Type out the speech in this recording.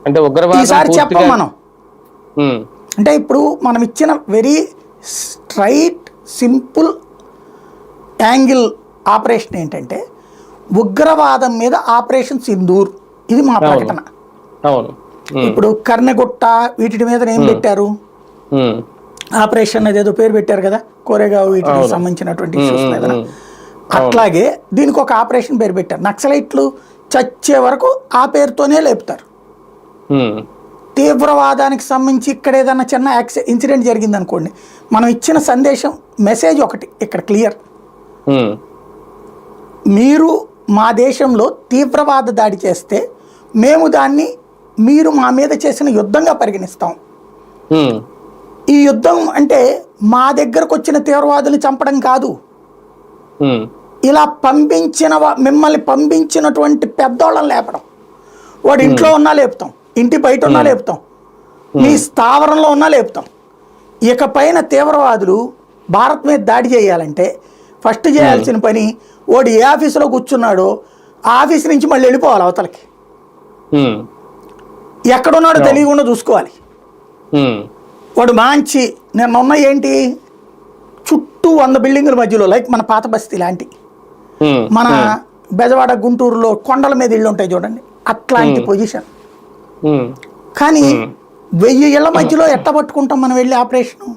అంటే ఉగ్రవాదం ఈసారి చెప్పం పూర్తిగా మనం. ఉమ్, అంటే ఇప్పుడు మనం ఇచ్చిన very straight simple angle operation ఏంటంటే ఉగ్రవాదం మీద ఆపరేషన్ సింధూర్, ఇది మా ప్రకటన. అవును. ఇప్పుడు కర్ణగుట్ట వీటి మీద ఏం పెట్టారు, ఉమ్, ఆపరేషన్ అదేదో పేరు పెట్టారు కదా, కోరేగావ్ వీటికి సంబంధించినటువంటి ఇష్యూస్ మీద. అట్లాగే దీనికి ఒక ఆపరేషన్ పేరు పెట్టారు. నక్సలైట్లు చచ్చే వరకు ఆ పేరుతోనే లేపుతారు. ఉమ్, తీవ్రవాదానికి సంబంధించి ఇక్కడ ఏదైనా చిన్న ఇన్సిడెంట్ జరిగింది అనుకోండి, మనం ఇచ్చిన సందేశం మెసేజ్ ఒకటి ఇక్కడ క్లియర్. ఉమ్, మీరు మా దేశంలో తీవ్రవాద దాడి చేస్తే మేము దాన్ని మీరు మా మీద చేసిన యుద్ధంగా పరిగణిస్తాం. ఉమ్, ఈ యుద్ధం అంటే మా దగ్గరకు వచ్చిన తీవ్రవాదులు చంపడం కాదు, ఉమ్, ఇలా మిమ్మల్ని పంపించినటువంటి పెద్దోళ్ళని లేపడం. వాడు ఇంట్లో ఉన్నా లేపుతాం, ఇంటి బయట ఉన్నా లేపుతాం, మీ స్థావరంలో ఉన్నా లేపుతాం. ఇకపైన తీవ్రవాదులు భారత్ మీద దాడి చేయాలంటే ఫస్ట్ చేయాల్సిన పని, వాడు ఏ ఆఫీసులో కూర్చున్నాడో ఆ ఆఫీస్ నుంచి మళ్ళీ వెళ్ళిపోవాలి అవతలకి. ఉమ్, ఎక్కడున్నాడో తెలియకుండా చూసుకోవాలి. ఉమ్, వాడు మంచి నిన్న ఏంటి చుట్టూ 100 బిల్డింగుల మధ్యలో, లైక్ మన పాత బస్తీ లాంటి, ఉమ్, మన బెజవాడ గుంటూరులో కొండల మీద ఇళ్ళు ఉంటాయి చూడండి, అట్లాంటి పొజిషన్. ఉమ్, కానీ 1000 ఇళ్ల మధ్యలో ఎట్ట పట్టుకుంటాం మనం వెళ్ళి ఆపరేషను?